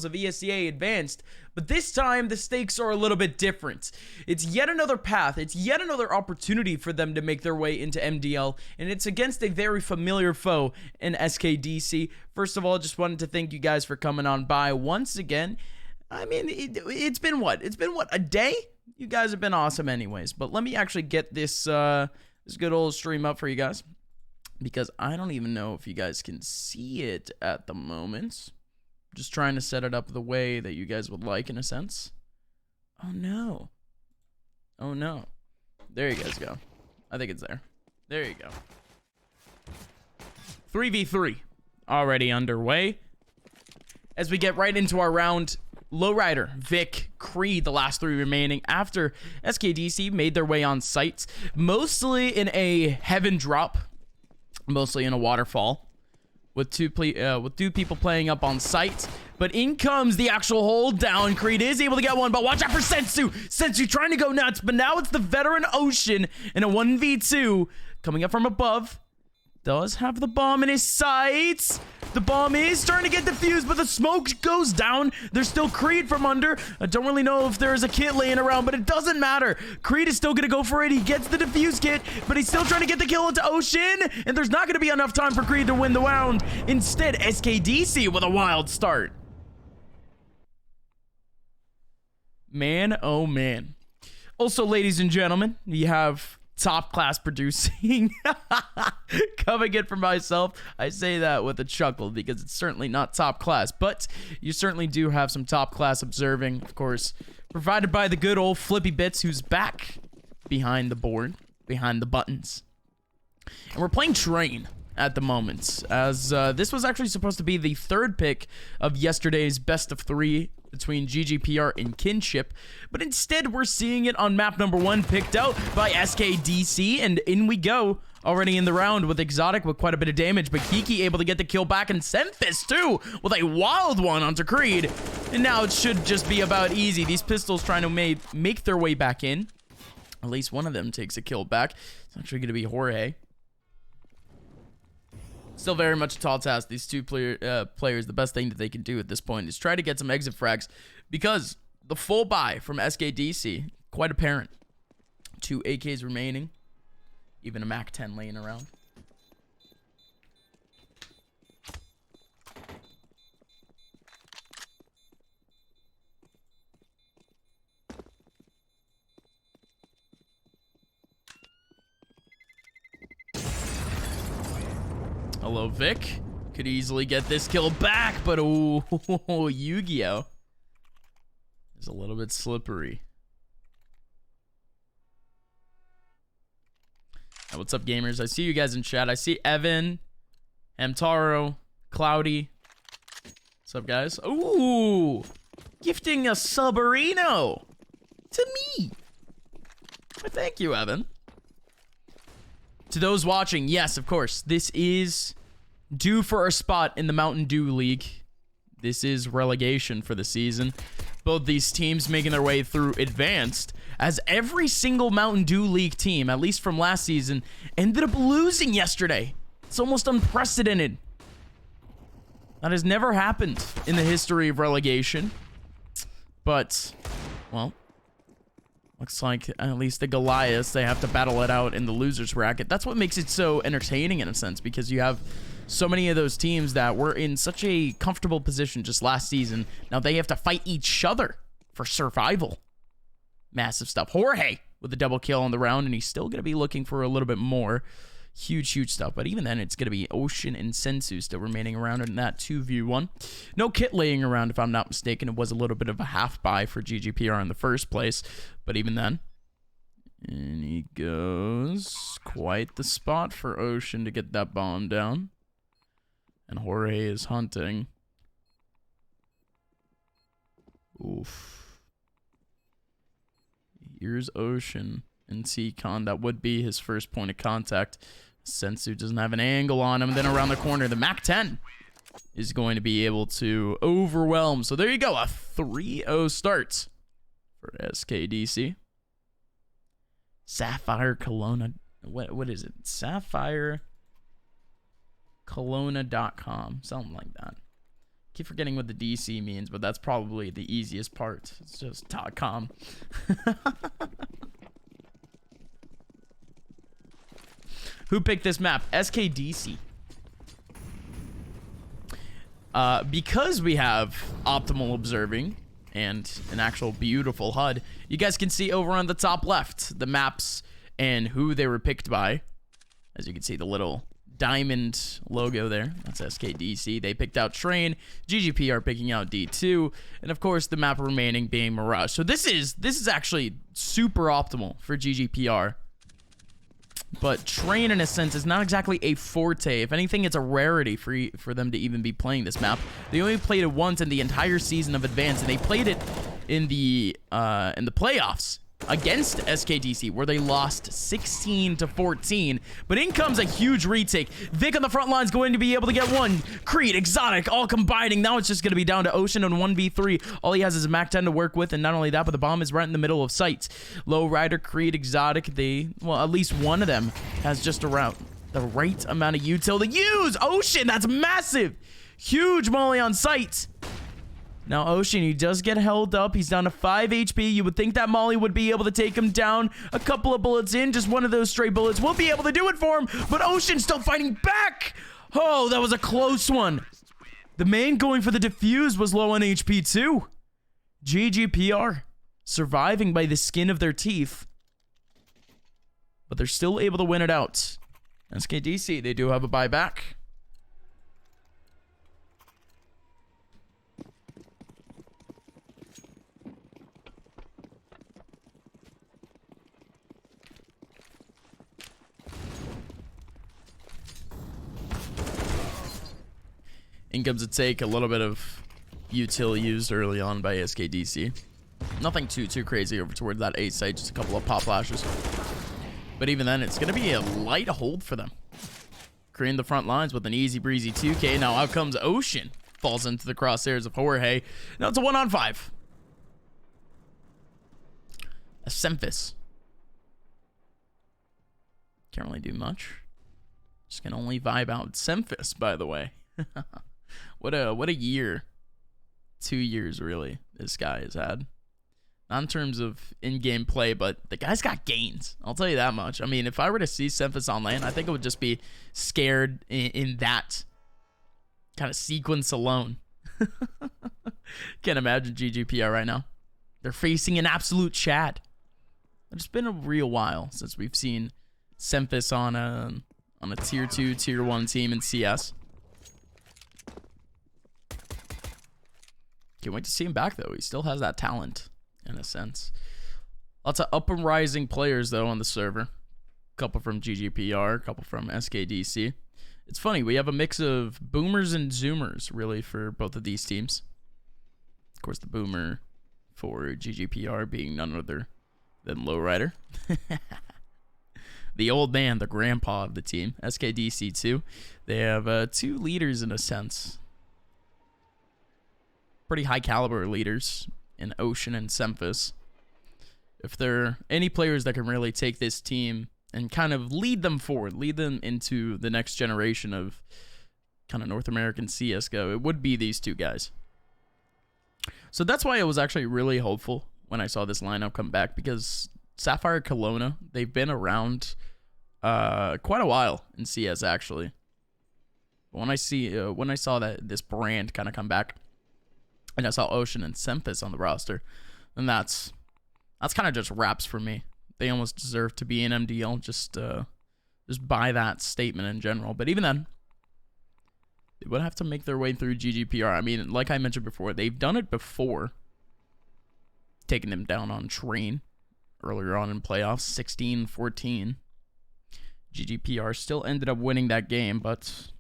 of ESEA advanced, but this time the stakes are a little bit different. It's yet another path, it's yet another opportunity for them to make their way into MDL, and it's against a very familiar foe in SKDC. First of all, just wanted to thank you guys for coming on by once again. I mean, it's been what? It's been what, a day? You guys have been awesome anyways, but let me actually get this this good old stream up for you guys, because I don't even know if you guys can see it at the moment. Just trying to set it up the way that you guys would like, in a sense. Oh no. Oh no. There you guys go. I think it's there. There you go. 3v3 already underway. As we get right into our round, Lowrider, Vic, Creed, the last three remaining after SKDC made their way on site. Mostly in a heaven drop. Mostly in a waterfall. With two people playing up on site. But in comes the actual hold down. Creed is able to get one, but watch out for Sensu. Sensu trying to go nuts, but now it's the veteran Ocean in a 1v2. Coming up from above. Does have the bomb in his sights. The bomb is starting to get defused, but the smoke goes down. There's still Creed from under. I don't really know if there's a kit laying around, but it doesn't matter. Creed is still going to go for it. He gets the defuse kit, but he's still trying to get the kill into Ocean, and there's not going to be enough time for Creed to win the round. Instead, SKDC with a wild start. Man, oh man. Also, ladies and gentlemen, we have top class producing coming in for myself. I say that with a chuckle because it's certainly not top class, but you certainly do have some top class observing, of course, provided by the good old Flippy Bits, who's back behind the board, behind the buttons. And we're playing Train at the moment, as this was actually supposed to be the third pick of yesterday's best of three between GGPR and Kinship, but instead we're seeing it on map number 1 picked out by SKDC, and in we go already in the round with Exotic with quite a bit of damage, but Kiki able to get the kill back, and Semphis too with a wild one onto Creed, and now it should just be about easy. These pistols trying to make their way back in. At least one of them takes a kill back. It's actually going to be Jorge. Still very much a tall task. These two players, the best thing that they can do at this point is try to get some exit frags, because the full buy from SKDC, quite apparent. 2 AKs remaining. Even a Mac 10 laying around. Hello, Vic. Could easily get this kill back, but oh, Yu-Gi-Oh! Is a little bit slippery. Hey, what's up, gamers? I see you guys in chat. I see Evan, Hamtaro, Cloudy. What's up, guys? Ooh! Gifting a Subarino to me. Well, thank you, Evan. To those watching, yes, of course, this is due for a spot in the Mountain Dew League. This is relegation for the season. Both these teams making their way through advanced, as every single Mountain Dew League team, at least from last season, ended up losing yesterday. It's almost unprecedented. That has never happened in the history of relegation. But, well, looks like at least the Goliaths, they have to battle it out in the losers bracket. That's what makes it so entertaining in a sense, because you have so many of those teams that were in such a comfortable position just last season. Now they have to fight each other for survival. Massive stuff. Jorge with a double kill on the round, and he's still going to be looking for a little bit more. Huge stuff. But even then, it's going to be Ocean and Sensu still remaining around in that 2v1. No kit laying around, if I'm not mistaken. It was a little bit of a half buy for GGPR in the first place. But even then. And he goes. Quite the spot for Ocean to get that bomb down. And Jorge is hunting. Oof. Here's Ocean and T-Con. That would be his first point of contact. Sensu doesn't have an angle on him. And then around the corner, the Mac 10 is going to be able to overwhelm. So there you go. A 3-0 start for SKDC. Sapphire Kelowna. What is it? Sapphire Kelowna.com. Something like that. Keep forgetting what the DC means, but that's probably the easiest part. It's just .com. Who picked this map? SKDC. Because we have optimal observing and an actual beautiful HUD, you guys can see over on the top left the maps and who they were picked by. As you can see, the little diamond logo there, that's SKDC. They picked out Train, GGPR picking out D2, and of course the map remaining being Mirage. So this is actually super optimal for GGPR. But Train, in a sense, is not exactly a forte. If anything, it's a rarity for them to even be playing this map. They only played it once in the entire season of Advance, and they played it in the playoffs against SKDC, where they lost 16-14. But in comes a huge retake. Vic on the front line is going to be able to get one. Creed, Exotic, all combining. Now it's just going to be down to Ocean on 1v3. All he has is a Mac 10 to work with, and not only that, but the bomb is right in the middle of sight. Low Rider, Creed, Exotic, well, at least one of them has just around the right amount of util to use. Ocean, that's massive. Huge molly on sight. Now, Ocean, he does get held up. He's down to 5 HP. You would think that molly would be able to take him down. A couple of bullets in, just one of those stray bullets will be able to do it for him. But Ocean's still fighting back. Oh, that was a close one. The main going for the defuse was low on HP too. GGPR surviving by the skin of their teeth. But they're still able to win it out. SKDC, they do have a buyback. In comes a take, a little bit of util used early on by SKDC. Nothing too crazy over towards that A site, just a couple of pop flashes. But even then, it's going to be a light hold for them. Creating the front lines with an easy breezy 2K. Now out comes Ocean. Falls into the crosshairs of Jorge. Now it's a 1-on-5. A Semphis. Can't really do much. Just can only vibe out Semphis, by the way. What a year. 2 years, really, this guy has had. Not in terms of in-game play, but the guy's got gains. I'll tell you that much. I mean, if I were to see Semphis on lane, I think it would just be scared in that kind of sequence alone. Can't imagine GGPR right now. They're facing an absolute Chad. It's been a real while since we've seen Semphis on a tier 2, tier 1 team in CS. Can't wait to see him back, though. He still has that talent, in a sense. Lots of up and rising players, though, on the server. A couple from GGPR, a couple from SKDC. It's funny, we have a mix of boomers and zoomers, really, for both of these teams. Of course, the boomer for GGPR being none other than Lowrider. The old man, the grandpa of the team. SKDC, too. They have 2 leaders, in a sense. Pretty high caliber leaders in Ocean and Semphis. If there are any players that can really take this team and kind of lead them forward, lead them into the next generation of kind of North American CSGO, it would be these 2 guys. So that's why I was actually really hopeful when I saw this lineup come back, because Sapphire Kelowna, they've been around quite a while in CS, actually. But when I saw that this brand kind of come back, and I saw Ocean and Semphis on the roster, then that's kind of just wraps for me. They almost deserve to be in MDL just by that statement in general. But even then, they would have to make their way through GGPR. I mean, like I mentioned before, they've done it before, taking them down on Train earlier on in playoffs, 16-14. GGPR still ended up winning that game, but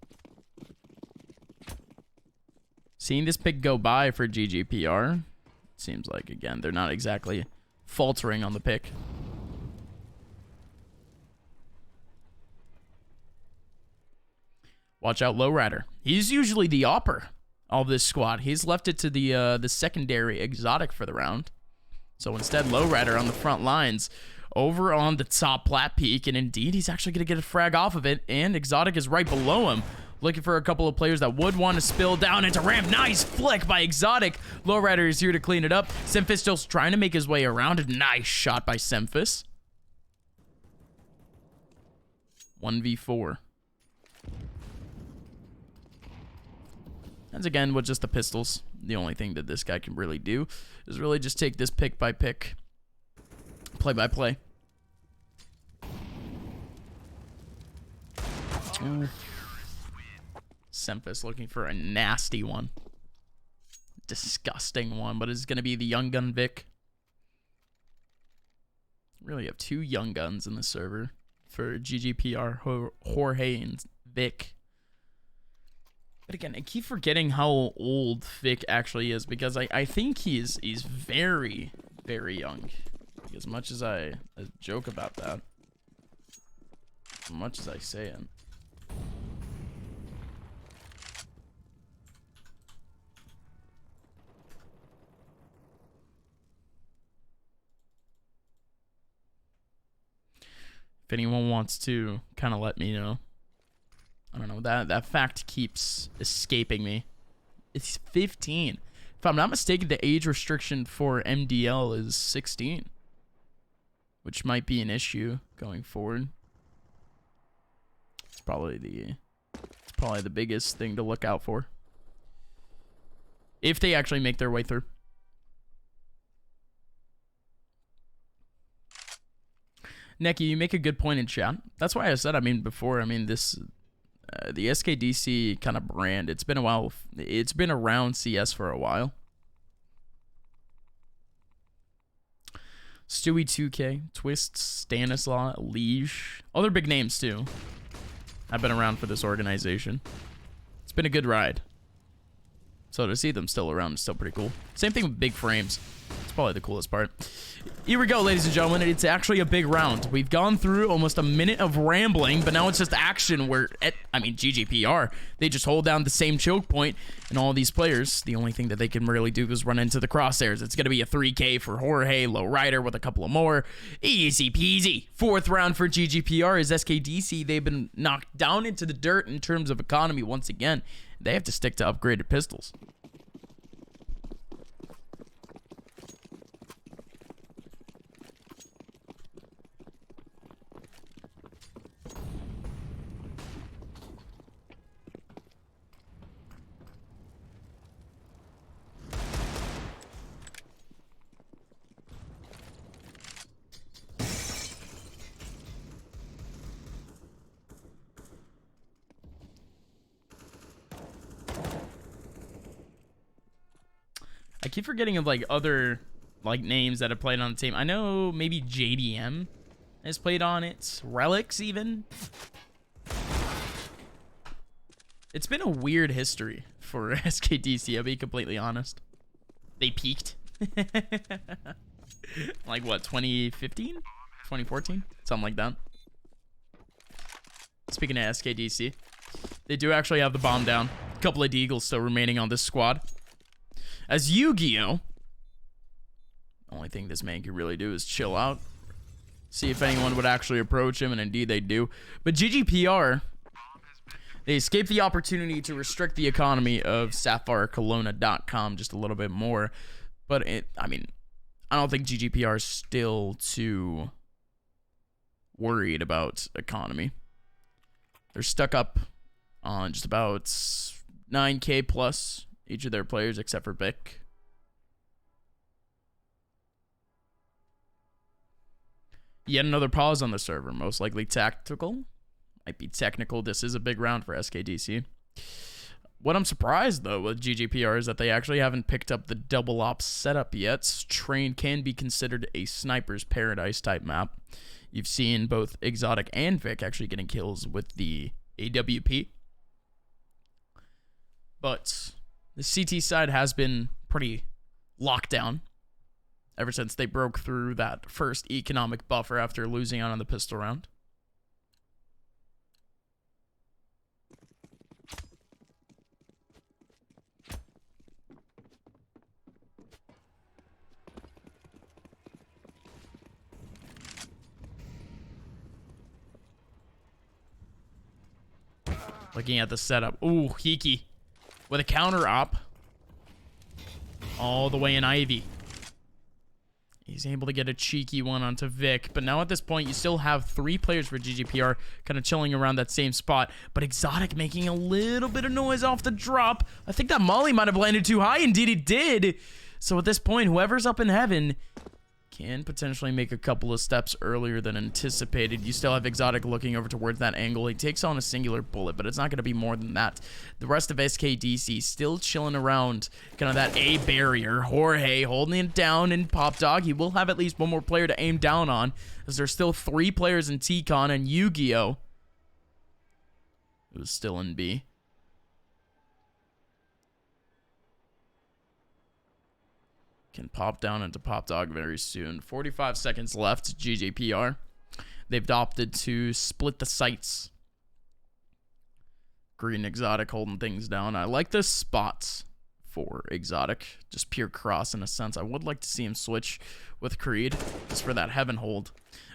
seeing this pick go by for GGPR, seems like, again, they're not exactly faltering on the pick. Watch out, Lowrider. He's usually the opper of this squad. He's left it to the secondary Exotic for the round. So instead, Lowrider on the front lines over on the top plat peak, and indeed, he's actually going to get a frag off of it, and Exotic is right below him. Looking for a couple of players that would want to spill down into ramp. Nice flick by Exotic. Lowrider is here to clean it up. Semphis still trying to make his way around. Nice shot by Semphis. 1v4. As again, with just the pistols, the only thing that this guy can really do is really just take this pick by pick, play by play. Ooh. Semphis looking for a nasty one. Disgusting one, but it's going to be the Young Gun Vic. Really have 2 Young Guns in the server for GGPR, Jorge and Vic. But again, I keep forgetting how old Vic actually is, because I think he's very, very young. As much as I joke about that, as much as I say it. If anyone wants to kind of let me know. I don't know, that fact keeps escaping me. It's 15. If I'm not mistaken, the age restriction for MDL is 16. Which might be an issue going forward. It's probably the biggest thing to look out for. If they actually make their way through. Neki, you make a good point in chat. That's why I said, I mean, before, I mean, this, the SKDC kind of brand, it's been a while. It's been around CS for a while. Stewie 2K, Twist, Stanislaw, Liege, other big names too. I've been around for this organization. It's been a good ride. So to see them still around is still pretty cool. Same thing with Big Frames. It's probably the coolest part. Here we go, ladies and gentlemen. It's actually a big round. We've gone through almost a minute of rambling, but now it's just action where, I mean, GGPR, they just hold down the same choke point, and all these players, the only thing that they can really do is run into the crosshairs. It's going to be a 3K for Jorge, Lowrider with a couple of more. Easy peasy. 4th round for GGPR is SKDC. They've been knocked down into the dirt in terms of economy once again. They have to stick to upgraded pistols. I keep forgetting of like other like names that have played on the team. I know maybe JDM has played on it. Relics even. It's been a weird history for SKDC, I'll be completely honest. They peaked. Like what, 2015? 2014? Something like that. Speaking of SKDC, they do actually have the bomb down. A couple of Deagles still remaining on this squad. As Yu-Gi-Oh! The only thing this man can really do is chill out. See if anyone would actually approach him, and indeed they do. But GGPR, they escaped the opportunity to restrict the economy of SapphireKelowna.com just a little bit more. But, I mean, I don't think GGPR is still too worried about economy. They're stuck up on just about 9K plus each of their players except for Vic. Yet another pause on the server, most likely tactical. Might be technical. This is a big round for SKDC. What I'm surprised, though, with GGPR is that they actually haven't picked up the double ops setup yet. Train can be considered a sniper's paradise type map. You've seen both Exotic and Vic actually getting kills with the AWP. But the CT side has been pretty locked down ever since they broke through that first economic buffer after losing out on the pistol round. Looking at the setup. Ooh, Hiki with a counter op. All the way in Ivy. He's able to get a cheeky one onto Vic. But now at this point, you still have 3 players for GGPR kind of chilling around that same spot. But Exotic making a little bit of noise off the drop. I think that Molly might have landed too high. Indeed, it did. So at this point, whoever's up in heaven can potentially make a couple of steps earlier than anticipated. You still have Exotic looking over towards that angle. He takes on a singular bullet, but it's not going to be more than that. The rest of SKDC still chilling around kind of that A barrier. Jorge holding it down in Pop Dog. He will have at least one more player to aim down on, as there's still 3 players in T-Con, and Yu-Gi-Oh! Who's still in B. Can pop down into Pop Dog very soon. 45 seconds left. GGPR. They've opted to split the sites. Green Exotic holding things down. I like the spots for Exotic. Just pure cross in a sense. I would like to see him switch with Creed just for that heaven hold.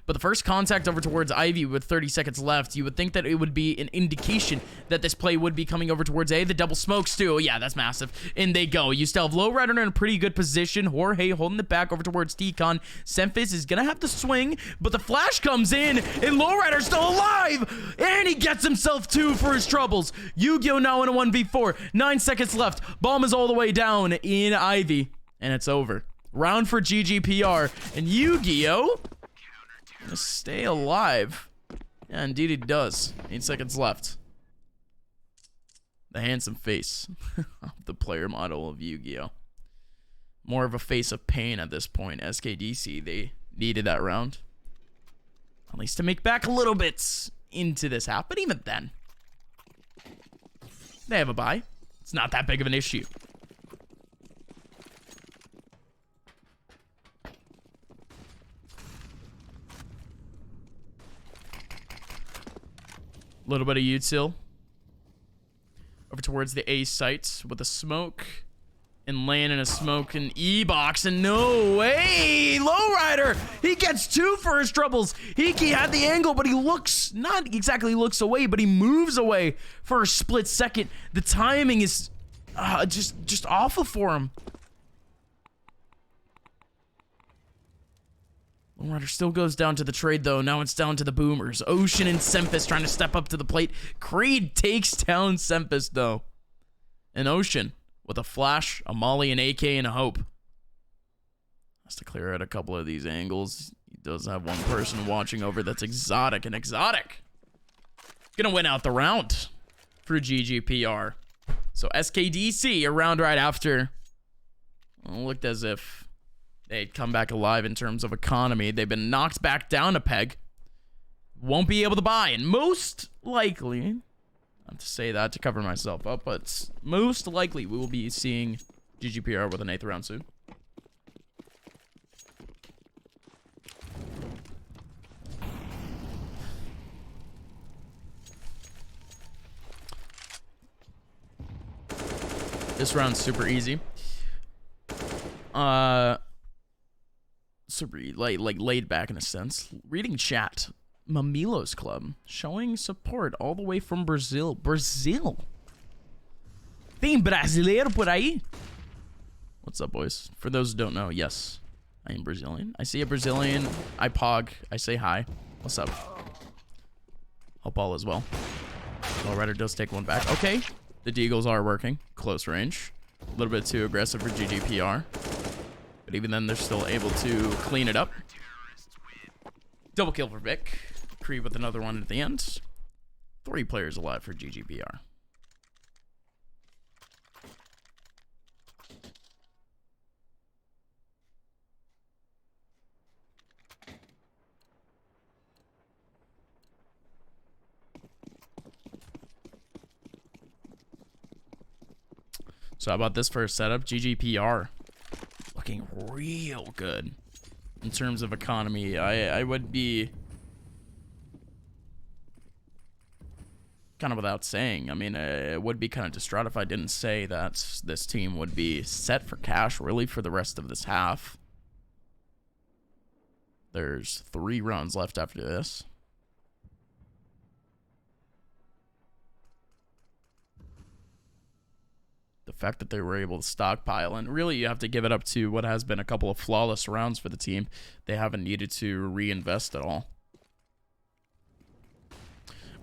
But the first contact over towards Ivy with 30 seconds left, you would think that it would be an indication that this play would be coming over towards A. The double smokes too. Yeah, that's massive. In they go. You still have Lowrider in a pretty good position. Jorge holding it back over towards T-Con. Semphis is going to have the swing, but the flash comes in, and Lowrider's still alive, and he gets himself 2 for his troubles. Yu-Gi-Oh! Now in a 1v4. 9 seconds left. Bomb is all the way down in Ivy, and it's over. Round for GGPR, and Yu-Gi-Oh! Stay alive. Yeah, indeed he does. 8 seconds left. The handsome face of the player model of Yu-Gi-Oh! More of a face of pain at this point. SKDC, they needed that round. At least to make back a little bit into this half. But even then, they have a bye. It's not that big of an issue. Little bit of util over towards the A site with a smoke and laying in a smoke and E-box, and no way, Lowrider, he gets 2 for his troubles. Hiki had the angle, but he looks, not exactly looks away, but he moves away for a split second. The timing is just awful for him. Lowrider still goes down to the trade, though. Now it's down to the boomers. Ocean and Semphis trying to step up to the plate. Creed takes down Semphis, though. And Ocean with a flash, a molly, an AK, and a hope. Has to clear out a couple of these angles. He does have one person watching over. That's Exotic, and Exotic gonna win out the round for GGPR. So SKDC, a round right after, well, looked as if they'd come back alive in terms of economy. They've been knocked back down a peg. Won't be able to buy. And most likely, not to say that to cover myself up, but most likely we will be seeing GGPR with an 8th round soon. This round's super easy. Super like laid back in a sense. Reading chat. Mamilos Club showing support all the way from Brazil. Brazil. Tem brasileiro por aí? What's up, boys? For those who don't know, yes, I am Brazilian. I see a Brazilian. I pog. I say hi. What's up? Hope all is well. Lowrider does take one back. Okay. The Deagles are working. Close range. A little bit too aggressive for GGPR. But even then, they're still able to clean it up. Double kill for Vic. Creed with another one at the end. 3 players alive for GGPR. So how about this first setup? GGPR looking real good in terms of economy. I would be kind of without saying. I mean, it would be kind of distraught if I didn't say that this team would be set for cash really for the rest of this half. There's 3 rounds left after this. the fact that they were able to stockpile, and really you have to give it up to what has been a couple of flawless rounds for the team. They haven't needed to reinvest at all.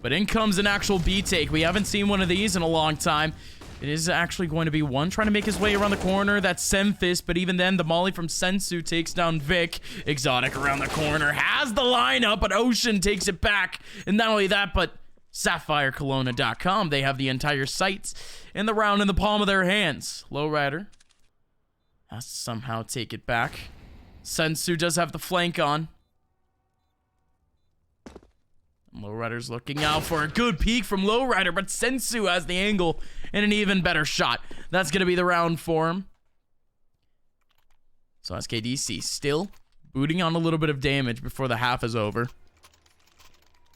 But in comes an actual B take. We haven't seen one of these in a long time. It is actually going to be one trying to make his way around the corner. That's Semphis, but even then, the molly from Sensu takes down Vic. Exotic around the corner, has the lineup, but Ocean takes it back. And not only that, but SapphireKelowna.com, they have the entire site and the round in the palm of their hands. Lowrider has to somehow take it back. Sensu does have the flank on. Lowrider's looking out for a good peek from Lowrider, but Sensu has the angle and an even better shot. That's going to be the round for him. So SKDC still booting on a little bit of damage before the half is over.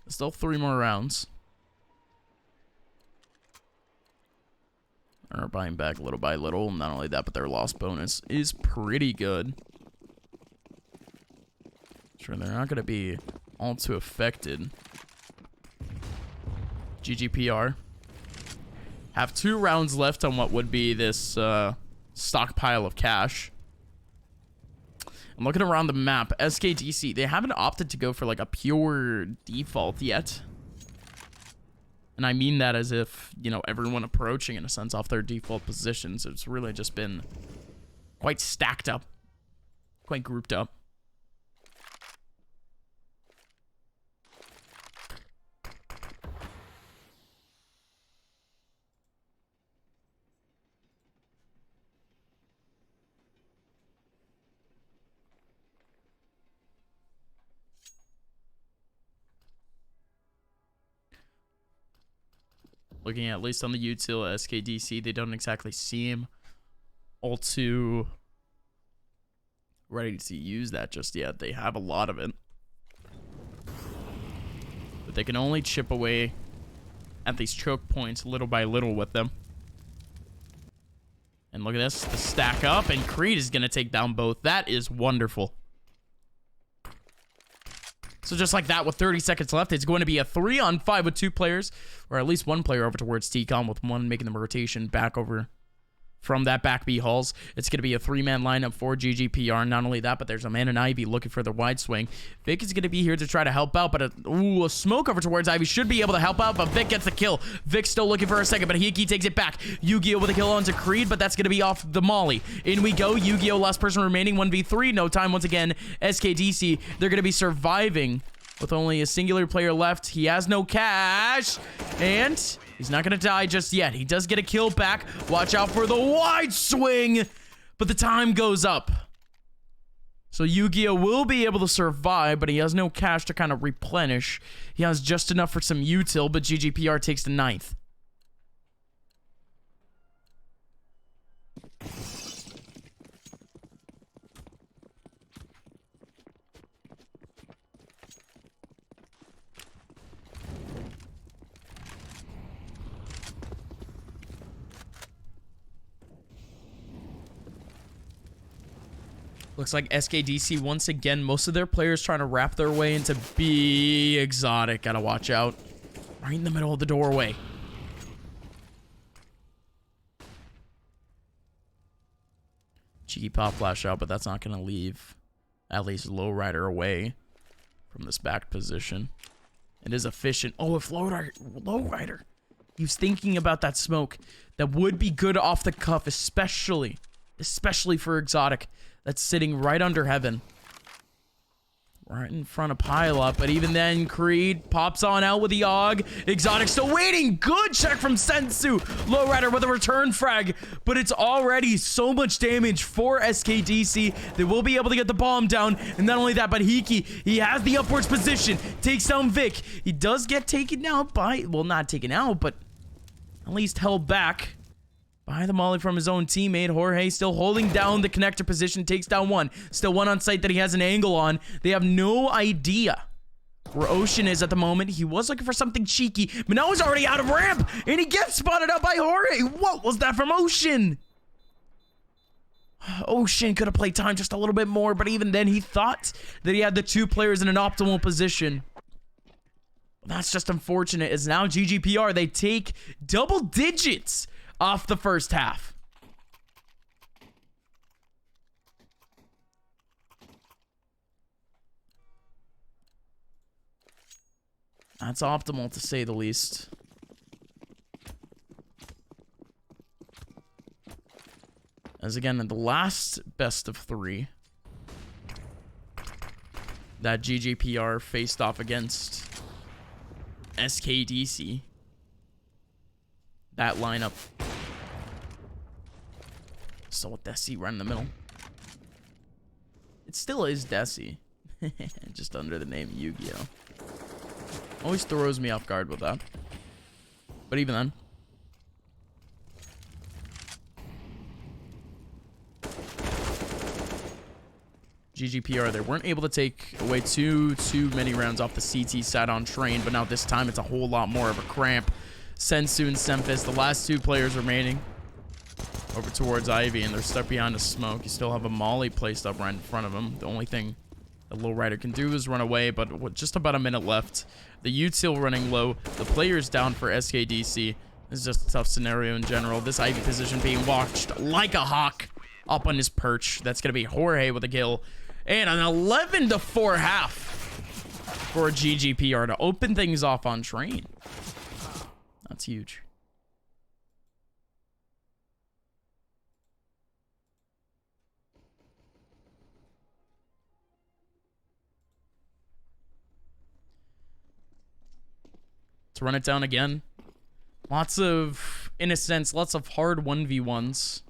Still 3 more rounds. They're buying back little by little. Not only that, but their loss bonus is pretty good. Sure, they're not going to be all too affected. GGPR have 2 rounds left on what would be this stockpile of cash. I'm looking around the map. SKDC, they haven't opted to go for like a pure default yet. And I mean that as if, you know, everyone approaching in a sense off their default positions. It's really just been quite stacked up, quite grouped up. Looking at least on the util SKDC, they don't exactly seem all too ready to use that just yet. They have a lot of it, but they can only chip away at these choke points little by little with them. And look at this, the stack up, and Creed is going to take down both. That is wonderful. So just like that, with 30 seconds left, it's going to be a 3-on-5 with 2 players, or at least 1 player over towards TCOM, with 1 making the rotation back over from that back B halls. It's going to be a 3-man lineup for GGPR. Not only that, but there's a man in Ivy looking for the wide swing. Vic is going to be here to try to help out, but a smoke over towards Ivy should be able to help out, but Vic gets the kill. Vic's still looking for a second, but Hiki takes it back. Yu-Gi-Oh with a kill onto Creed, but that's going to be off the molly. In we go. Yu-Gi-Oh last person remaining, 1v3. No time once again. SKDC, they're going to be surviving with only a singular player left. He has no cash, and he's not going to die just yet. He does get a kill back. Watch out for the wide swing, but the time goes up. So Yu-Gi-Oh will be able to survive, but he has no cash to kind of replenish. He has just enough for some util, but GGPR takes the 9th. Looks like SKDC once again, most of their players trying to wrap their way into B. Exotic. Gotta watch out. Right in the middle of the doorway. Cheeky pop flash out, but that's not gonna leave at least Lowrider away from this back position. It is efficient. Oh, if Lowrider, he was thinking about that smoke. That would be good off the cuff, especially for Exotic. That's sitting right under Heaven. Right in front of Pileup, but even then, Creed pops on out with the AUG. Exotic still waiting. Good check from Sensu. Lowrider with a return frag, but it's already so much damage for SKDC. They will be able to get the bomb down, and not only that, but Hiki, he has the upwards position. Takes down Vic. He does get taken out by, well, not taken out, but at least held back by the molly from his own teammate. Jorge still holding down the connector position, takes down 1. Still 1 on site that he has an angle on. They have no idea where Ocean is at the moment. He was looking for something cheeky, but now he's already out of ramp, and he gets spotted out by Jorge. What was that from Ocean? Ocean could have played time just a little bit more, but even then he thought that he had the 2 players in an optimal position. That's just unfortunate, as now GGPR, they take double digits off the first half. That's optimal to say the least. As again, in the last best of 3 that GGPR faced off against SKDC, that lineup. So with Desi right in the middle. It still is Desi. Just under the name Yu-Gi-Oh! Always throws me off guard with that. But even then. GGPR, they weren't able to take away too many rounds off the CT side on Train, but now this time it's a whole lot more of a cramp. Sensu and Semphis, the last 2 players remaining, over towards Ivy, and they're stuck behind a smoke. You still have a Molly placed up right in front of him. The only thing the Low Rider can do is run away, but with just about a minute left. The util running low. The player's down for SKDC. This is just a tough scenario in general. This Ivy position being watched like a hawk up on his perch. That's going to be Jorge with a kill. And an 11-4 half for GGPR to open things off on Train. That's huge. To run it down again. Lots of, in a sense, lots of hard 1v1s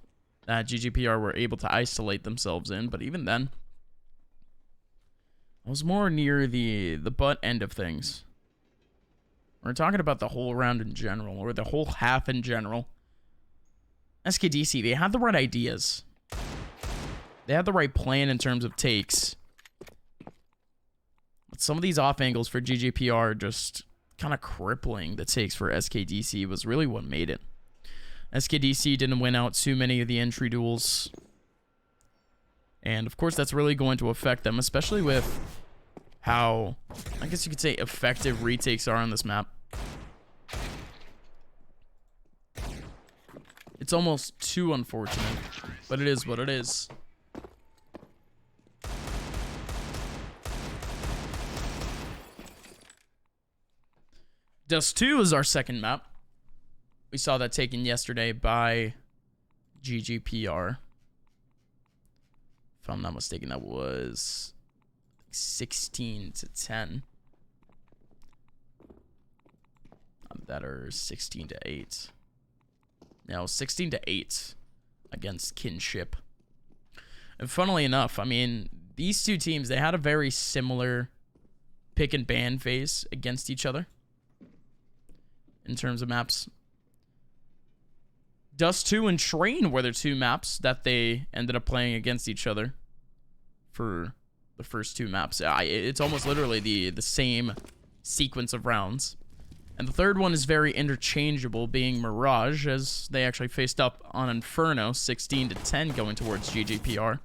that GGPR were able to isolate themselves in. But even then, I was more near the butt end of things. We're talking about the whole round in general, or the whole half in general. SKDC, they had the right ideas. They had the right plan in terms of takes. But some of these off angles for GGPR just kind of crippling the takes for SKDC was really what made it. SKDC didn't win out too many of the entry duels. And of course, that's really going to affect them, especially with how, I guess you could say, effective retakes are on this map. It's almost too unfortunate, but it is what it is. Dust 2 is our second map. We saw that taken yesterday by GGPR. If I'm not mistaken, that was 16-10. That are 16-8. No, 16-8 against Kinship. And funnily enough, I mean, these 2 teams, they had a very similar pick and ban phase against each other in terms of maps. Dust 2 and Train were the 2 maps that they ended up playing against each other for the first 2 maps. It's almost literally the same sequence of rounds. And the third one is very interchangeable, being Mirage, as they actually faced up on Inferno, 16-10 going towards GGPR.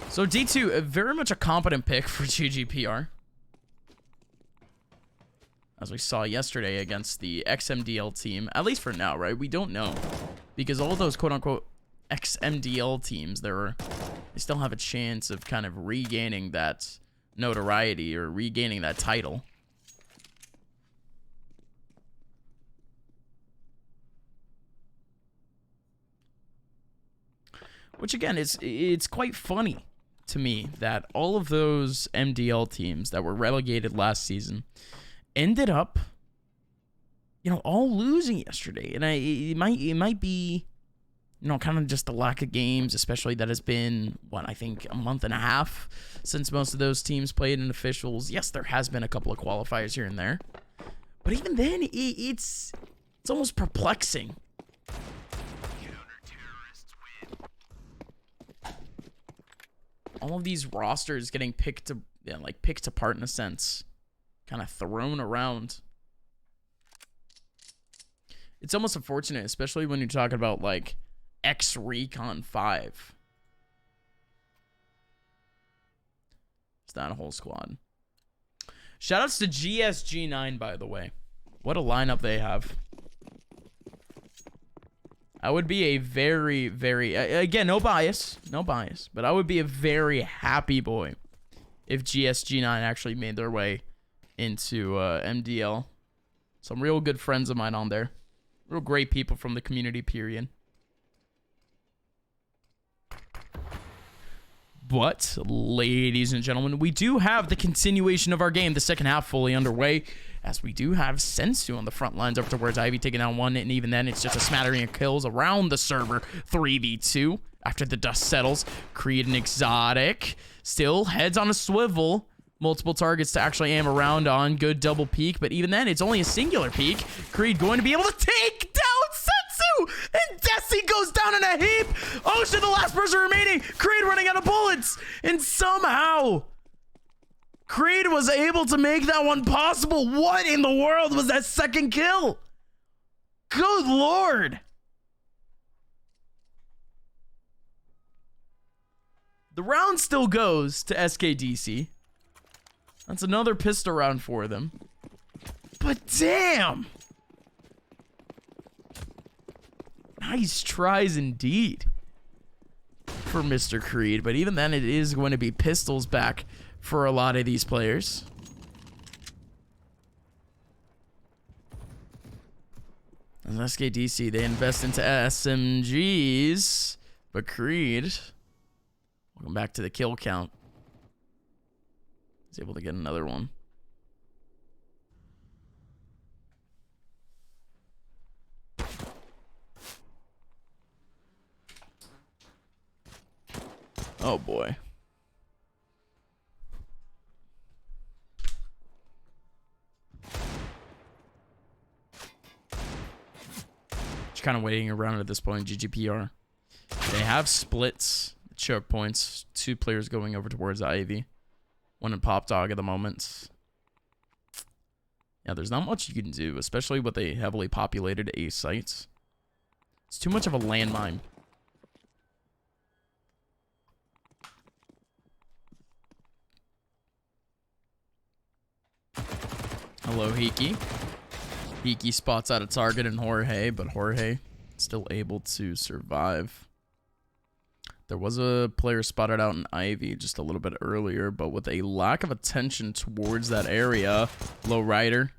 So D2, very much a competent pick for GGPR. As we saw yesterday against the XMDL team, at least for now, right? We don't know. Because all those quote-unquote XMDL teams, they still have a chance of kind of regaining that notoriety or regaining that title. Which again, it's quite funny to me that all of those MDL teams that were relegated last season ended up, you know, all losing yesterday. And it might be, you know, kind of just the lack of games, especially that has been, what, I think a month and a half since most of those teams played in officials. Yes, there has been a couple of qualifiers here and there. But even then, it's almost perplexing. All of these rosters getting picked apart in a sense, kind of thrown around. It's almost unfortunate, especially when you're talking about like X Recon 5. It's not a whole squad. Shoutouts to GSG9, by the way. What a lineup they have. I would be a very, very, again, no bias, but I would be a very happy boy if GSG9 actually made their way into MDL. Some real good friends of mine on there. Real great people from the community, period. But, ladies and gentlemen, we do have the continuation of our game, the second half fully underway, as we do have Sensu on the front lines up towards Ivy taking down one, and even then, it's just a smattering of kills around the server, 3v2. After the dust settles, Creed and Exotic still heads on a swivel. Multiple targets to actually aim around on. Good double peek, but even then, it's only a singular peek. Creed going to be able to take down Sensu, and Desi goes down in a heap. Ocean, the last person remaining. Creed running out of bullets, and somehow Creed was able to make that one possible. What in the world was that second kill? Good Lord. The round still goes to SKDC. That's another pistol round for them. But damn! Nice tries indeed for Mr. Creed. But even then, it is going to be pistols back for a lot of these players. And SKDC, they invest into SMGs. But Creed, welcome back to the kill count. Able to get another one. Oh boy. Just kind of waiting around at this point. GGPR. They have splits, choke points. 2 players going over towards Ivy. One in Pop Dog at the moment. Yeah, there's not much you can do, especially with a heavily populated A site. It's too much of a landmine. Hello, Hiki. Hiki spots out a target in Jorge, but Jorge still able to survive. There was a player spotted out in Ivy just a little bit earlier, but with a lack of attention towards that area, Lowrider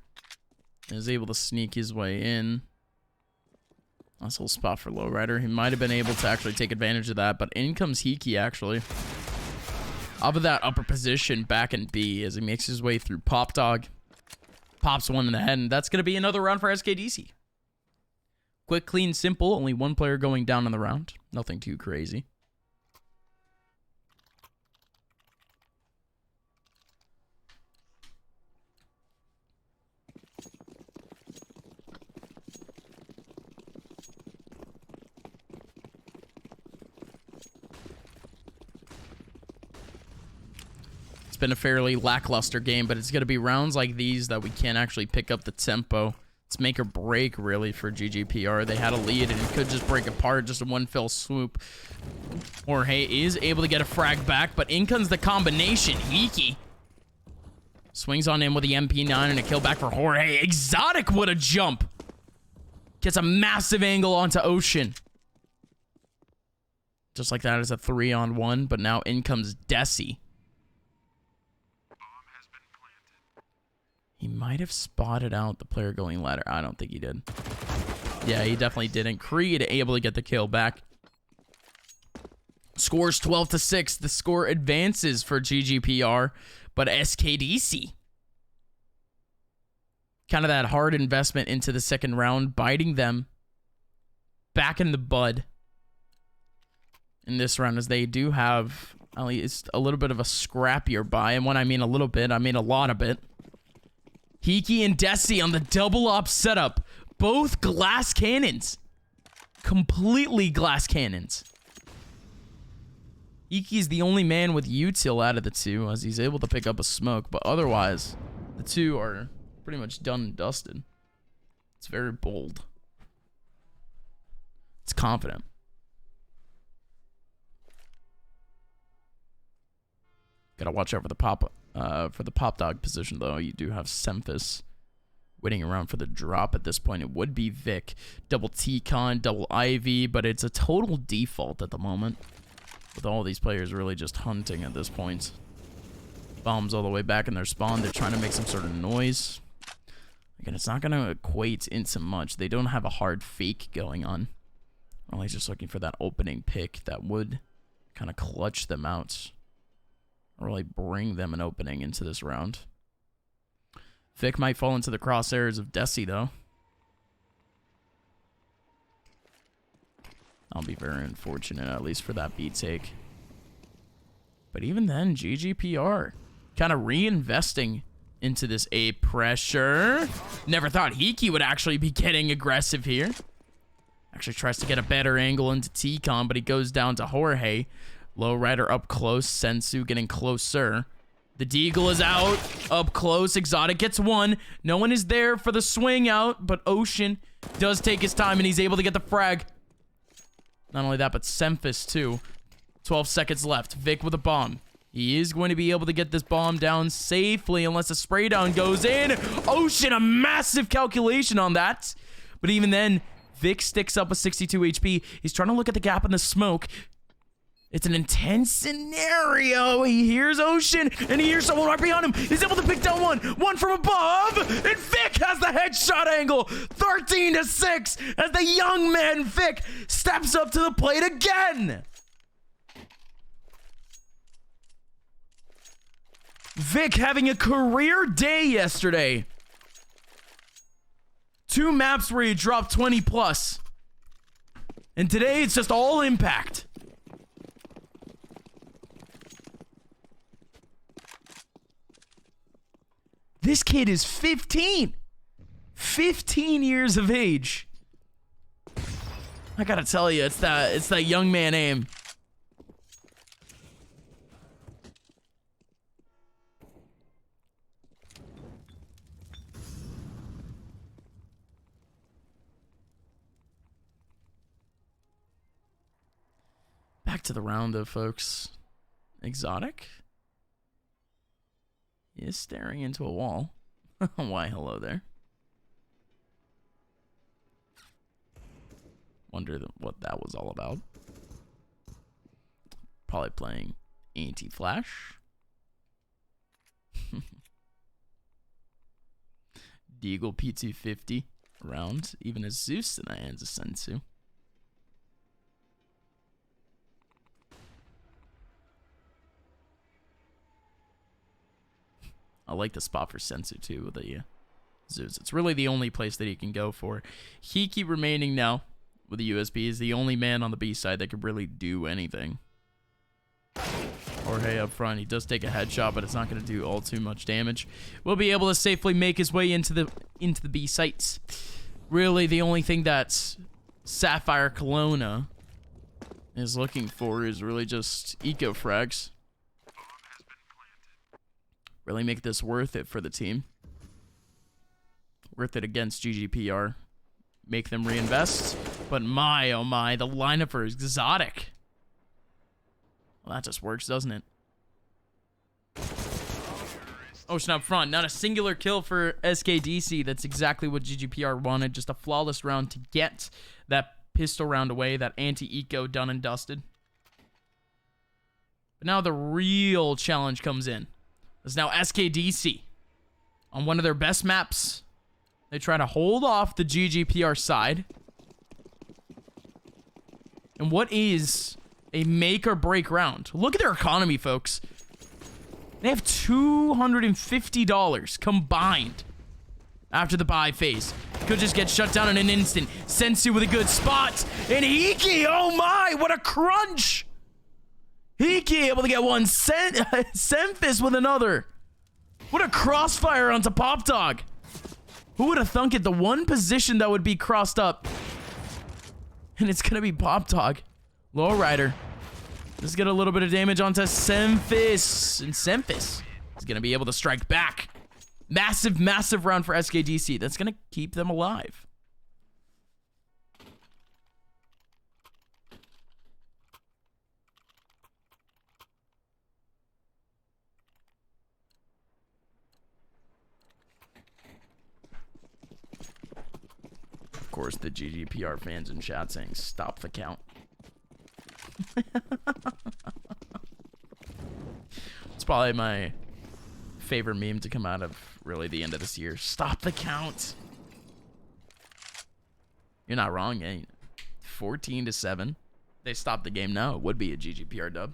is able to sneak his way in. Nice little spot for Lowrider. He might have been able to actually take advantage of that, but in comes Hiki, actually. Off of that upper position back in B as he makes his way through Pop Dog. Pops one in the head, and that's going to be another round for SKDC. Quick, clean, simple. Only one player going down in the round. Nothing too crazy. Been a fairly lackluster game, but it's going to be rounds like these that we can't actually pick up the tempo. It's make or break, really, for GGPR. They had a lead, and it could just break apart just in one fell swoop. Jorge is able to get a frag back, but in comes the combination. Hiki swings on him with the MP9 and a kill back for Jorge. Exotic with a jump. Gets a massive angle onto Ocean. Just like that, it's a 3-on-1, but now in comes Desi. He might have spotted out the player going ladder. I don't think he did. Yeah, he definitely didn't. Creed able to get the kill back. Scores 12-6. The score advances for GGPR, but SKDC. Kind of that hard investment into the second round, biting them back in the bud in this round, as they do have at least a little bit of a scrappier buy. And when I mean a little bit, I mean a lot of it. Hiki and Desi on the double op setup. Both glass cannons. Completely glass cannons. Hiki's the only man with util out of the two, as he's able to pick up a smoke. But otherwise, the two are pretty much done and dusted. It's very bold. It's confident. Gotta watch out for the pop dog position, though. You do have Semphis waiting around for the drop at this point. It would be Vic, double T-Con, double Ivy, but it's a total default at the moment, with all these players really just hunting at this point. Bombs all the way back in their spawn. They're trying to make some sort of noise. Again, it's not going to equate into much. They don't have a hard fake going on. Only just looking for that opening pick that would kind of clutch them out. Or really bring them an opening into this round. Vic might fall into the crosshairs of Desi, though. I'll be very unfortunate, at least for that B take. But even then, GGPR kind of reinvesting into this A pressure. Never thought Hiki would actually be getting aggressive here. Actually tries to get a better angle into T-Con, but he goes down to Jorge. Lowrider up close. Sensu getting closer. The Deagle is out. Up close. Exotic gets one. No one is there for the swing out, but Ocean does take his time, and he's able to get the frag. Not only that, but Semphis too. 12 seconds left. Vic with a bomb. He is going to be able to get this bomb down safely unless a spray down goes in. Ocean, a massive calculation on that. But even then, Vic sticks up with 62 HP. He's trying to look at the gap in the smoke. It's an intense scenario. He hears Ocean, and he hears someone right behind him. He's able to pick down one from above, and Vic has the headshot angle. 13-6 as the young man Vic steps up to the plate again. Vic having a career day yesterday. 2 maps where he dropped 20 plus. And today it's just all impact. This kid is 15. 15 years of age. I gotta tell you, it's that young man aim. Back to the round though, folks. Exotic is staring into a wall. Why, hello there. Wonder what that was all about. Probably playing anti-flash. Deagle P250 around. Even a Zeus in the hands of Sensu. I like the spot for Sensu too with the Zeus. It's really the only place that he can go for. Hiki remaining now with the USB is the only man on the B side that could really do anything. Jorge up front, he does take a headshot, but it's not going to do all too much damage. Will be able to safely make his way into the B sites. Really, the only thing that Sapphire Kelowna is looking for is really just eco frags. Really make this worth it for the team. Worth it against GGPR. Make them reinvest. But my, oh my, the lineup for Exotic. Well, that just works, doesn't it? Ocean up front. Not a singular kill for SKDC. That's exactly what GGPR wanted. Just a flawless round to get that pistol round away. That anti-eco done and dusted. But now the real challenge comes in. It's now SKDC on one of their best maps. They try to hold off the GGPR side. And what is a make or break round? Look at their economy, folks. They have $250 combined after the buy phase. Could just get shut down in an instant. Sensu with a good spot. And Hiki, oh my, what a crunch. Hiki able to get one. Semphis with another. What a crossfire onto Pop Dog. Who would have thunk it? The one position that would be crossed up. And it's going to be Pop Dog. Lowrider. Let's get a little bit of damage onto Semphis. And Semphis is going to be able to strike back. Massive, massive round for SKDC. That's going to keep them alive. Of course, the GGPR fans in chat saying, stop the count. It's probably my favorite meme to come out of really the end of this year. Stop the count. You're not wrong, eh? 14-7. They stopped the game now. It would be a GGPR dub.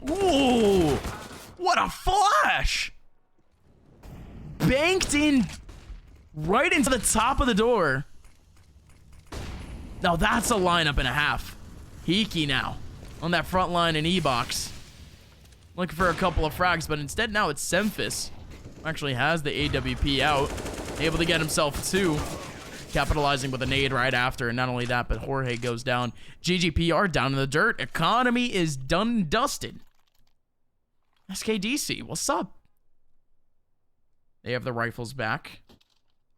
Ooh! What a flash! Banked in right into the top of the door. Now that's a lineup and a half. Hiki now on that front line in E-Box. Looking for a couple of frags, but instead now it's Semphis. Actually has the AWP out. Able to get himself two. Capitalizing with a nade right after. And not only that, but Jorge goes down. GGPR down in the dirt. Economy is done and dusted. SKDC, what's up? They have the rifles back.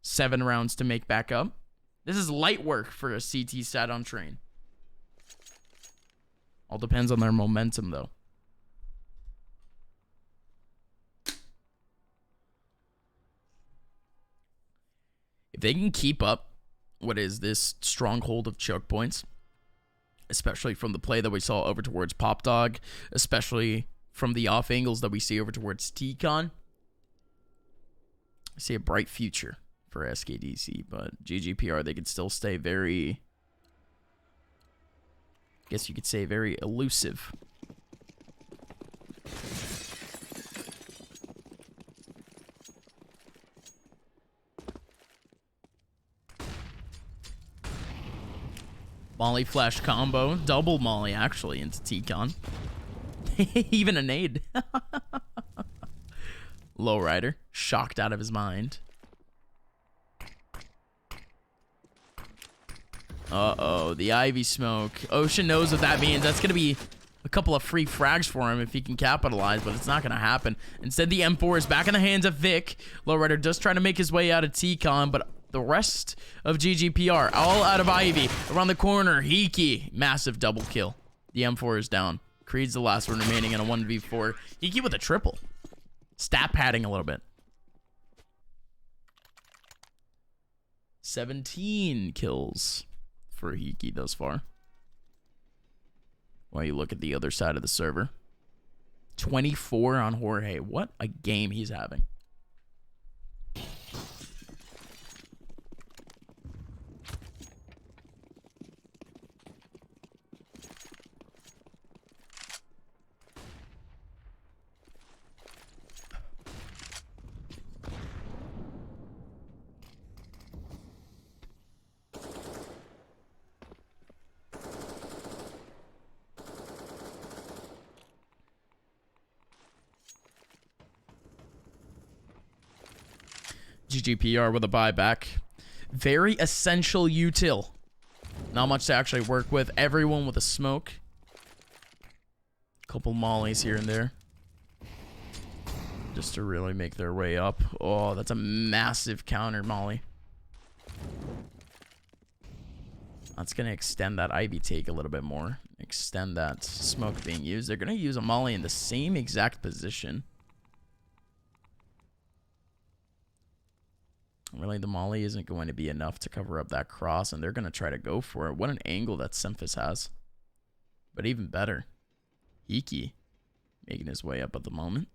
7 rounds to make back up. This is light work for a CT stat on train. All depends on their momentum, though. If they can keep up what is this stronghold of choke points, especially from the play that we saw over towards Pop Dog, especially from the off angles that we see over towards T-Con, I see a bright future for SKDC, but GGPR, they could still stay very, I guess you could say very elusive. Molly flash combo, double molly actually into T-Con. Even a nade. Lowrider, shocked out of his mind. Uh-oh, the Ivy smoke. Ocean knows what that means. That's going to be a couple of free frags for him if he can capitalize, but it's not going to happen. Instead, the M4 is back in the hands of Vic. Lowrider just trying to make his way out of T-Con, but the rest of GGPR, all out of Ivy. Around the corner, Hiki. Massive double kill. The M4 is down. Creed's the last one remaining in a 1v4. Hiki with a triple. Stat padding a little bit. 17 kills for Hiki thus far. While you look at the other side of the server. 24 on Jorge. What a game he's having. GGPR with a buyback. Very essential util. Not much to actually work with. Everyone with a smoke. Couple mollies here and there. Just to really make their way up. Oh, that's a massive counter molly. That's going to extend that Ivy take a little bit more. Extend that smoke being used. They're going to use a molly in the same exact position. Really, the molly isn't going to be enough to cover up that cross, and they're going to try to go for it. What an angle that Semphis has. But even better, Hiki making his way up at the moment.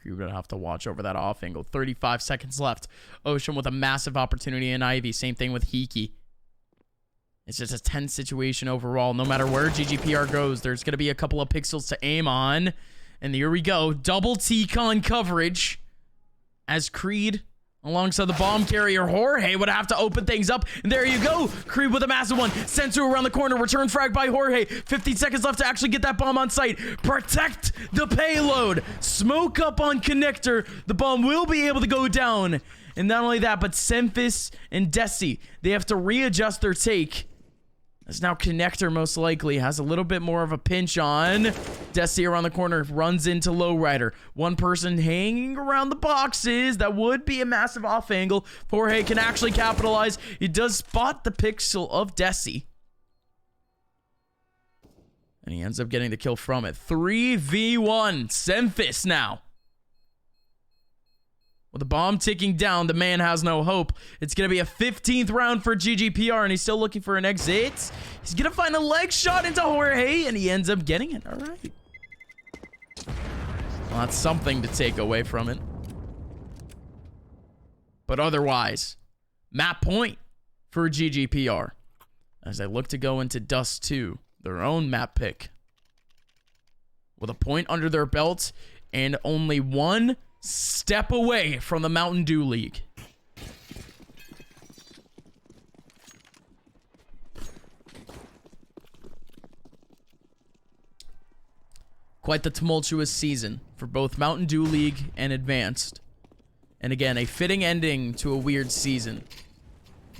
You're going to have to watch over that off angle. 35 seconds left. Ocean with a massive opportunity in Ivy. Same thing with Hiki. It's just a tense situation overall. No matter where GGPR goes, there's going to be a couple of pixels to aim on. And here we go. Double T-Con coverage. As Creed, alongside the bomb carrier, Jorge would have to open things up. And there you go. Creed with a massive one. Sent to around the corner. Return frag by Jorge. 15 seconds left to actually get that bomb on site. Protect the payload. Smoke up on connector. The bomb will be able to go down. And not only that, but Semphis and Desi, they have to readjust their take. As now connector most likely has a little bit more of a pinch on. Desi around the corner runs into Lowrider. One person hanging around the boxes. That would be a massive off angle. Jorge can actually capitalize. He does spot the pixel of Desi. And he ends up getting the kill from it. 3v1. Semphis now. With the bomb ticking down, the man has no hope. It's going to be a 15th round for GGPR, and he's still looking for an exit. He's going to find a leg shot into Jorge, and he ends up getting it. All right. Well, that's something to take away from it. But otherwise, map point for GGPR as they look to go into Dust 2, their own map pick. With a point under their belt and only one step away from the Mountain Dew League. Quite the tumultuous season for both Mountain Dew League and Advanced. And again, a fitting ending to a weird season.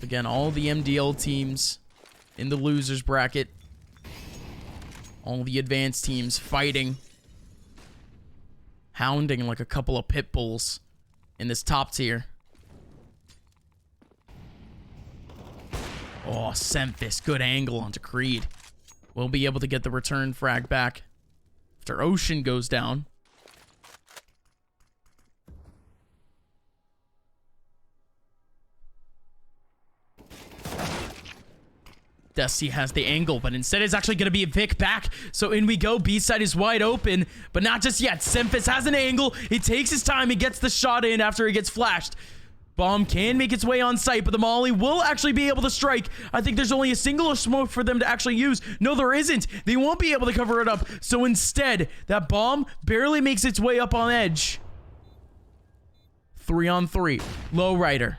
Again, all the MDL teams in the losers bracket. All the Advanced teams fighting. Hounding like a couple of pit bulls in this top tier. Oh, Semphis, good angle onto Creed. We'll be able to get the return frag back after Ocean goes down. Dusty has the angle, but instead it's actually going to be Vic back. So in we go. B-side is wide open, but not just yet. Semphis has an angle. He takes his time. He gets the shot in after he gets flashed. Bomb can make its way on site, but the Molly will actually be able to strike. I think there's only a single smoke for them to actually use. No, there isn't. They won't be able to cover it up. So instead, that bomb barely makes its way up on edge. 3-on-3. Lowrider.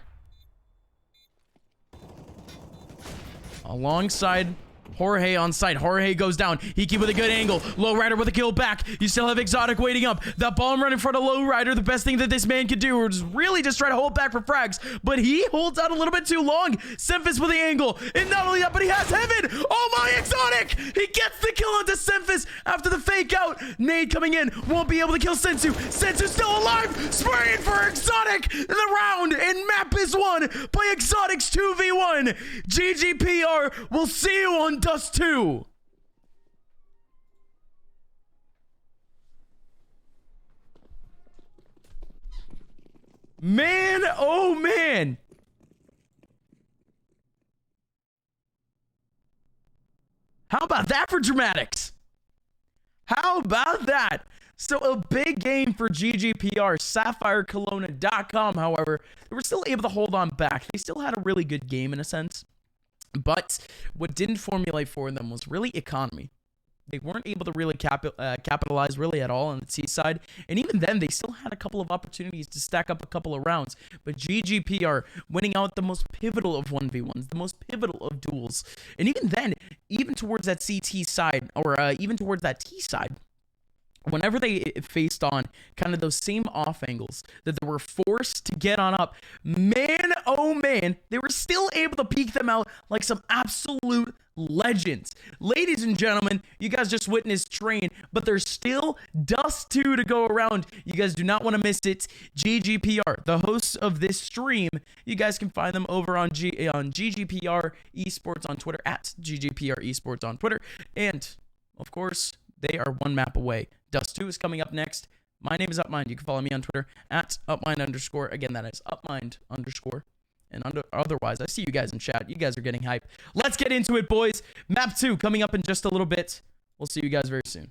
Alongside Jorge on site. Jorge goes down. Hiki with a good angle. Lowrider with a kill back. You still have Exotic waiting up. That bomb right in front of Lowrider. The best thing that this man could do is really just try to hold back for frags. But he holds out a little bit too long. Semphis with the angle. And not only that, but he has Heaven. Oh my, Exotic! He gets the kill onto Semphis after the fake out. Nade coming in. Won't be able to kill Sensu. Sensu's still alive. Spraying for Exotic in the round. And map is won by Exotic's 2v1. GGPR, we'll see you on Dust 2. Man, oh man. How about that for dramatics? How about that? So a big game for GGPR. SapphireKelowna.com, however, they were still able to hold on back. They still had a really good game in a sense. But what didn't formulate for them was really economy. They weren't able to really capitalize really at all on the T side. And even then, they still had a couple of opportunities to stack up a couple of rounds. But GGPR winning out the most pivotal of 1v1s, the most pivotal of duels. And even then, even towards that CT side, or even towards that T side, whenever they faced on kind of those same off angles that they were forced to get on up, man, oh man, they were still able to peek them out like some absolute legends. Ladies and gentlemen, you guys just witnessed Train, but there's still Dust 2 to go around. You guys do not want to miss it. GGPR, the hosts of this stream, you guys can find them over on GGPR Esports on Twitter, at GGPR Esports on Twitter, and of course, they are one map away. Dust 2 is coming up next. My name is Upmind. You can follow me on Twitter at Upmind_. Again, that is Upmind_. And otherwise, I see you guys in chat. You guys are getting hype. Let's get into it, boys. Map 2 coming up in just a little bit. We'll see you guys very soon.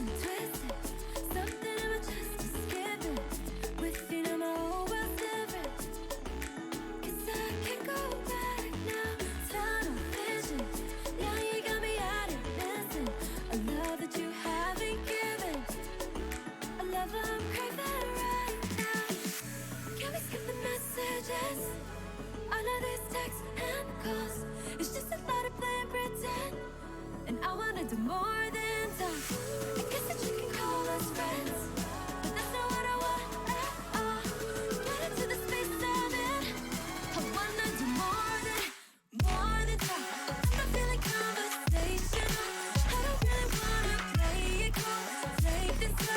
and twisted. Something in my chest is giving. With you now my whole world's different. 'Cause I can't go back now. Tunnel vision. Now you got me out and missing. A love that you haven't given. A love I'm craving right now. Can we skip the messages? All of these texts and calls. It's just a lot of playing pretend. And I wanna do more than talk. I guess that you can call us friends, but that's not what I want at all. Get into the space I'm in. I wanna do more than talk. I'm not feeling conversational. I don't really wanna play it cool. Take this to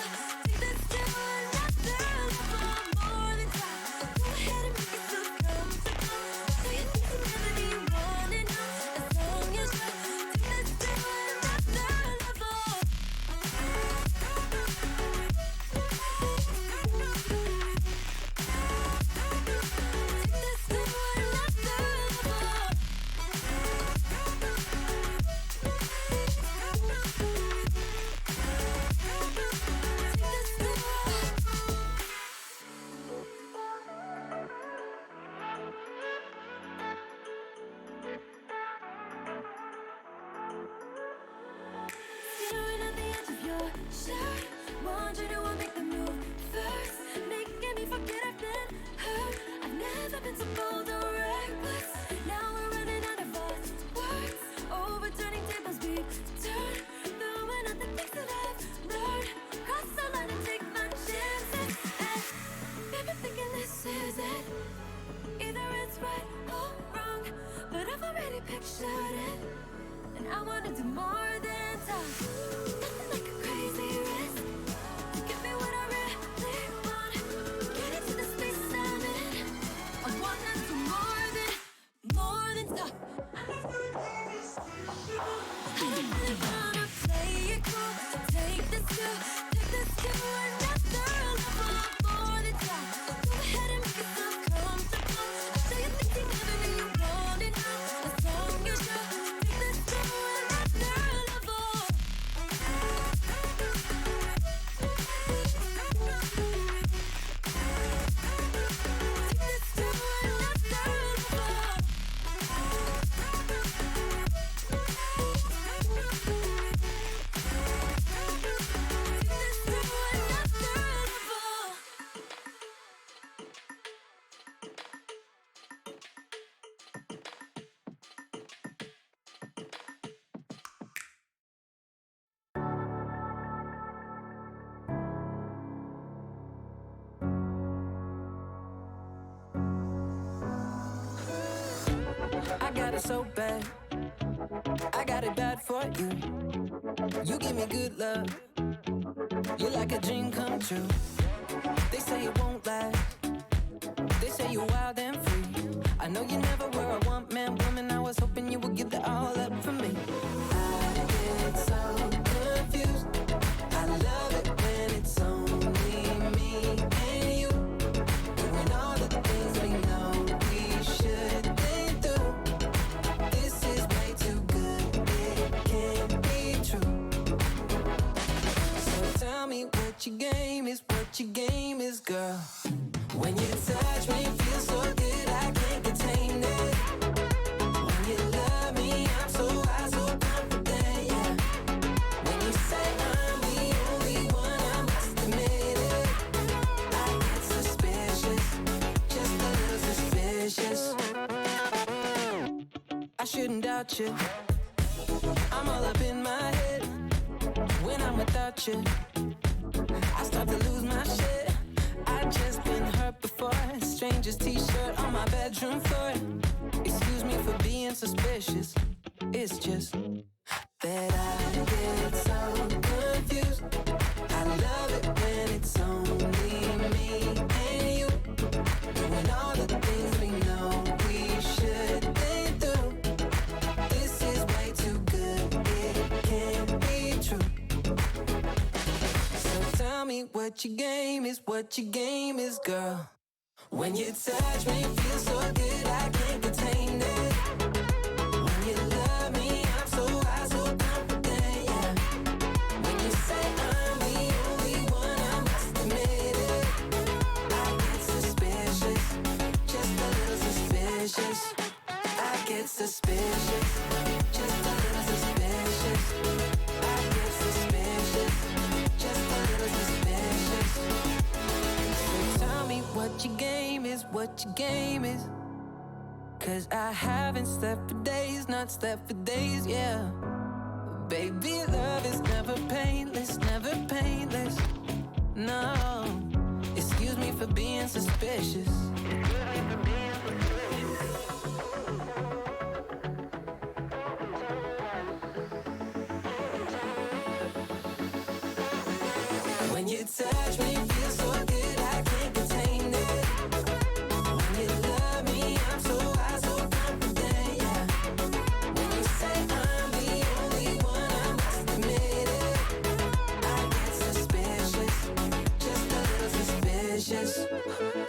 another level. More than talk. Go ahead and make yourself comfortable. Say your things and everything you wanna know. As long as you take this to another level. Staring at the edge of your shirt, wondering who will make the move first, making me forget I've been hurt. I've never been so bold or reckless. Now we're running out of our words, overturning tables we turn, throwing out the things that I've learned. Cross the line and take my chances. And maybe thinking this is it. Either it's right or wrong, but I've already pictured it. And I wanna do more than talk. Nothing like a crazy risk to give me what I really want. Get into the space I'm in. I wanna do more than talk. I don't really wanna play it cool. Take this to another level. More than talk. Go ahead and make yourself comfortable. I'll show you things you never knew you wanted now. As long as you take this to another level. I got it so bad, I got it bad for you. You give me good love, you're like a dream come true. They say it won't last, they say you're wild and free. I know you never were a one-man woman, I was hoping you would give it all up for me. I get so confused, I love it when it's only me and you, doing all the things we know we shouldn't do. This is way too good, it can't be true. So tell me what your game is, girl. When you touch me, feel so good, I can't contain it. When you love me, I'm so high, so confident, yeah. When you say I'm the only one, I must admit it. I get suspicious, just a little suspicious. I shouldn't doubt you, I'm all up in my head. When I'm without you, I start to lose my shit. I just been hurt before. Stranger's t-shirt on my bedroom floor. Excuse me for being suspicious. It's just that I get so confused. I love it when it's only me and you, doing all the things we know we shouldn't do. This is way too good, it can't be true. So tell me what your game is, girl. When you touch me, feel so good, I can't contain it. When you love me, I'm so high, so confident, yeah. When you say 'Cause I haven't slept for days, not slept for days, yeah. Baby, love is never painless, never painless. No, excuse me for being suspicious. When you touch me, feel so good, I can't contain it. When you love me, I'm so high, so confident, yeah. When you say I'm the only one, I must admit it. I get suspicious, just a little suspicious.